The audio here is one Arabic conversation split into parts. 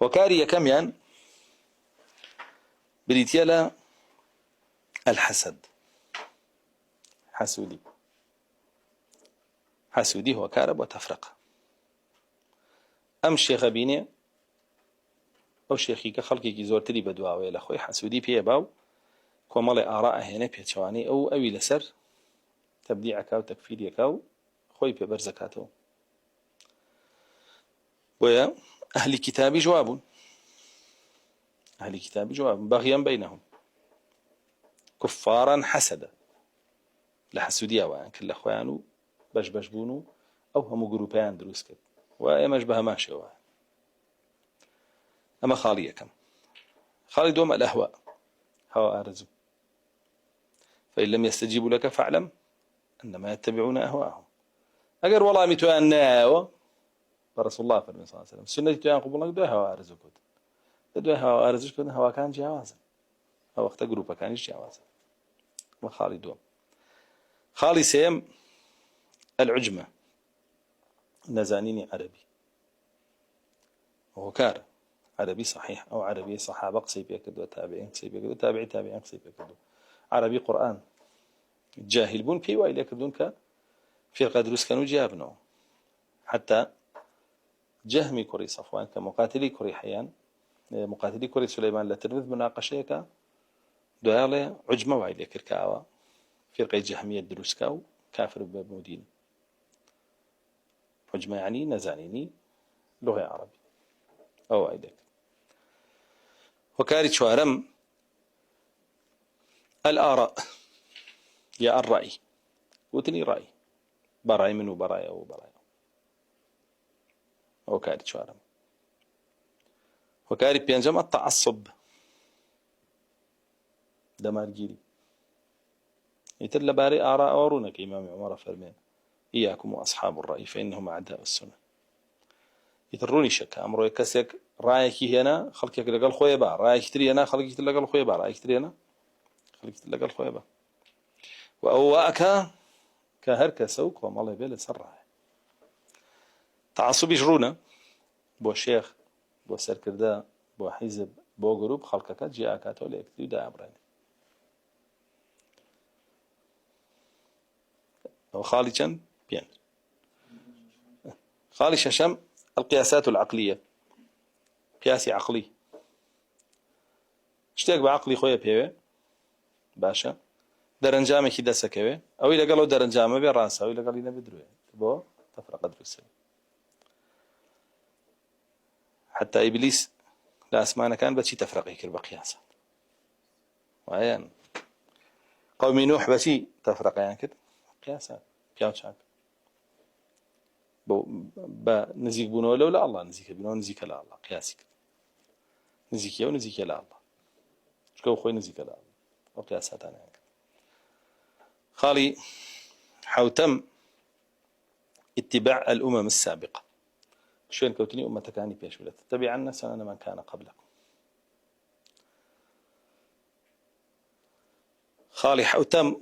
وكاري كميان بريتيلا الحسد حسودي هو كارب وتفرقة أم الشيخ بيني أو شيخي كخلقي زورتري بدواوي لأخوي حسودي بيباو كومال آراء هنا بيتشواني أو أوي لسر تبديعك أو تكفيريك أو خوي بيبر زكاته ويا أهل كتاب جواب بغيا بينهم كفارا حسدا لحسودية وان كل أخوانو باش بونو أو هم جروبان دروس كد وما أشبه ماشي وان أما خالية كم خالي دوم الأهواء هواء أرزو فإن لم يستجيبوا لك فاعلم أنما يتبعون أهواءهم أجر والله متوان ناو رسول الله صلى الله عليه وسلم السنة توان قبول لك ده هواء أرزو كد ده هواء أرزو كد هواء كان جوازا هو وقت جروبا كان جوازا ما خالي دوم خالي سيم العجمة نزانيني عربي وهو كار عربي صحيح أو عربي صحابة قصيبة كدو تابعين قصيبة كدو تابعين قصيبة كدو عربي قرآن جاهل بون في وإلى كدون في القدروس كانوا جابنه حتى جهمي كوري صفوان كمقاتلي كوري حيان مقاتلي كوري سليمان لترمذ مناقشيك دوالي عجمة وإلى كركاوة فرقة جهمية دروسكاو كافر بمدين عجمة يعني نزانيني لغة عربي أو عيدك وكاري شوارم الآراء يا الرأي وتني رأي براي منه براي أو براي وكاري شوارم وكاري بينجم التعصب دمار جيري يتل باري آراء ورونك إمام عمر فرمين إياكم وأصحاب الرأي فإنهم أعداء السنة يتروني شك أمره يكسك رأيك هنا خلقك لقى خويبا رأيك تري هنا خلقك لقى خويبا رأيك تري هنا خلقك لقى خويبا وأواك كهرك سوق وما الله يبالي سرع تعصب يجرونا بو شيخ بو سركردا بو حزب بو جروب خلقك جاءك توليك تيدا أمرين وخالي كان بيان خالي ششم القياسات العقلية قياسي عقلي اشتاق بعقلي خويا بيوي باشا درنجامي كي دسكوي او الى قالوا درنجامه براسه او الى قال لنا بدروي بو تفرق ادرس حتى ابليس لا اسمعنا كان بشي تفرق يكر بقياسه وعيان قوم نوح بشي تفرق يعني كده قياسات بياوشاك نزيك بونو لا الله نزيك بونو نزيك لا الله قياسك نزيك يا نزيك لا الله شكو خوي نزيك لا الله وقياسات انا يعني. خالي حوتم اتباع الأمم السابقة شوين كوتني أمتك عني بيش ولا تتبعن سنن من كان قبلكم خالي حوتم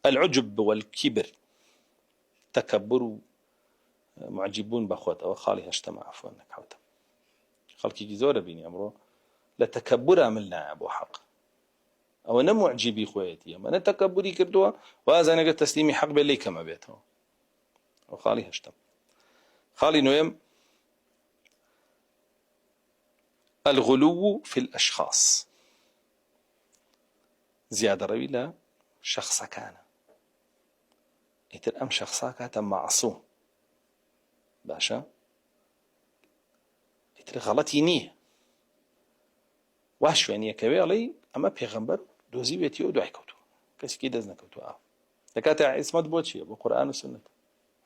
العجب والكبر تكبر معجبون بأخوات أو خالي هشتم عفوا أنك حوتم خالكي جزورة بيني أمره لتكبر عملنا أبو حق أو أنا معجبي خواتي أنا تكبري كردوا وهذا أنا قلت تسليمي حق باللي كما بيته وخالي هشتم خالي نويم الغلو في الأشخاص زيادة رويلة شخص كان يتر أم شخصا كان معصوم باشا يتر غلطي نيه واش يعني كبير علي أما بيغمبر دوزي بيتي ودعي كوتو كسي كي دزنا كوتو دكاتع اسمه بوتشي بالقرآن والسنة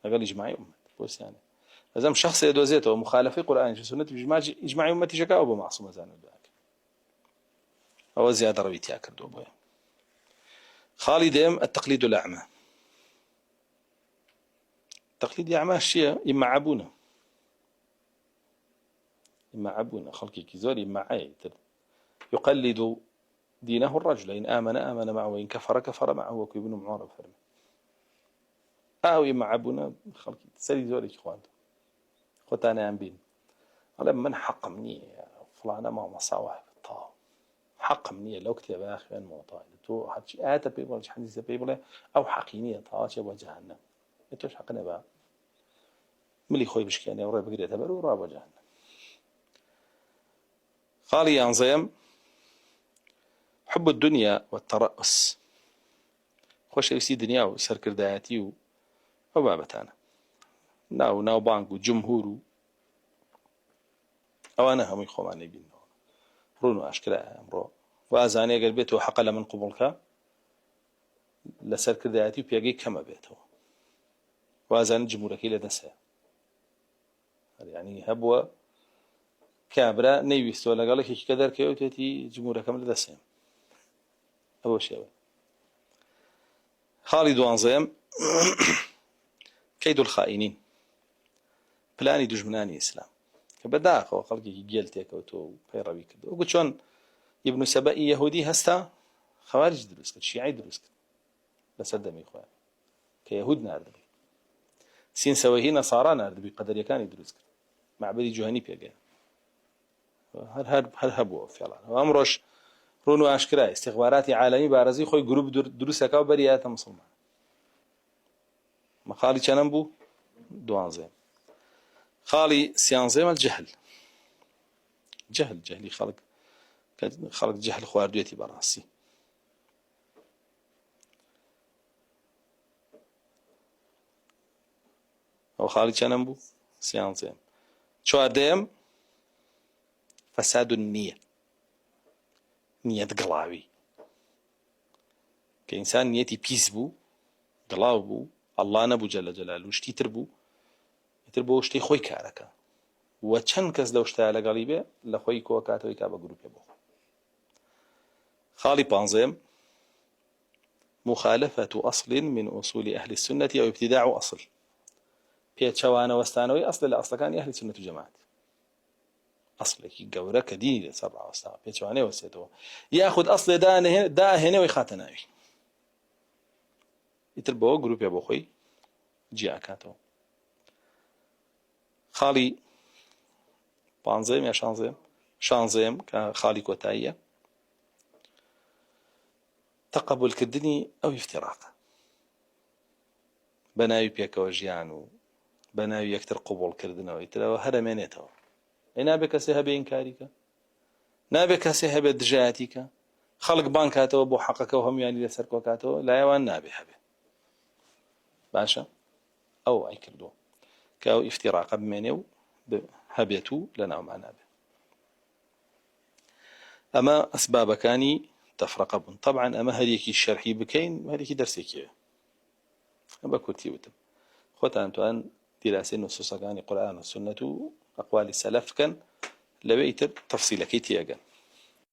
قال إجماعي أمة بوس يعني لازم شخص يدوزيته ومخالفي قرآن والسنة إجماعي أمتي شكاو بمعصومة زانو دعاك أو زيادة رويتي أكل دوبويا خالدهم التقليد الأعمى تقليد الأعمى الشيء إما عبونا خلقي كزور إما عايتر يقلد دينه الرجل إن آمن معه وإن كفر معه وكيبن معارض فرمه أو إما عبونا خلقي سري زورك إخوانته خطانا عم بين قال من حق مني فلانة ما مصاوح طاو حق مني لو كتب آخر موطا تو حتى آتا بيبل حديث بيبل أو حقينية طاوش يبغى جهنم يتوش حقنا بقى ملي خوي بشكاني ورا بقدر يعتبر ورا جهنم قال ينظم حب الدنيا والترأس خوش يسي دنيا وسر كرداتي وبابتانا ناو بانك وجمهور أو أنا هم يخوم عني بينه رونو أشكال أمره وأزاني قال بيته حق من قبلك لسر كرداتي وبيجي كما بيته وأزاني جمهورك إلى دسه يعني هبوا كابرا نيويست ولا قال لك كذا كيوتي جمهورك كامل دسه أول شيء خالد وانزيم كيد الخائنين بلاني دجمناني إسلام كبداخ وخلقي جيلتك وتو بيربي كده وقلت شلون ابن سبائي يهودي هستا خوارج دروس كده شيعي دروس كده بس الدم إخوان كيهود نارد بي سين سويه نصارى نارد بي قدر يكاني دروس كده معبدي جهني بيجا هر هبوا فعلا وأمرش رونو أشكرا استخباراتي عالمي بارزي خوي جروب دروس كاو بريات مسلمان مخالي كانن بو دوانزيم خالي سيانزيم الجهل جهلي خلق جهل خوارديتي براسي أو خالي كانن بو سيانزيم شوارديم فساد النية نية قلاوي كإنسان نيتي بيس بو قلاو بو الله نبو جل جلاله وشتي تربو وشتي خوي كاركا وچەند کەس لەو شتایە لەگەڵی بێ لە خۆی کۆکاتەوەی کا بە گروپێ بۆ خاڵی پانزەم مخالفة أصل من أصول أهل السنة أو ابتداع أصل پێچەوانە وەستانەوەی ئەسڵ لە ئەسڵەکانی ئەهلی سنة و جەماعەت ئەسڵێکی گەورە کە دینی لەسەر ڕاوەستا پێچەوانەی وەستێتەوە یاخود ئەسڵێ داهێنەوەی خاتە ناوی ئیتر بەوە گروپێ بۆ خۆی جیاکاتەوە خاڵی پانزەم یا شانزەم کە خاڵی کۆتاییە تەقەبول کردنی ئەو ئیفتیراقە بە ناوی پێکەوە ژیان و بە ناوی یەکتر قوبوڵ کردنەوەی ترەوە هەرەمێنێتەوە نابێ کەسێ هەبێ ئینکاریکە نابێ کەسێ هەبێ دژایەتیکە خەڵک بانکاتەوە بۆ حەقەکە و هەمویانی لەسەر کۆکاتەوە لایەوان نابێ هەبێ باشە ئەو ئای کردووە کە ئەو ئیفتیراقە بمێنێ و هەبێت و لە ناومان نابێ ئەمە ئەسبابەکانی تەفرەقە بوون طبعا ئەمە هەریەکی شەرحی بکەین هەریەکی دەرسێکیە بە کورتی وتم خۆتان توان دیراسەی نوسوسەکانی قورئان و سوننەت و ئەقوالی سەلەف بکەن لەوێ ئیتر تەفسیلەکەی تێگەن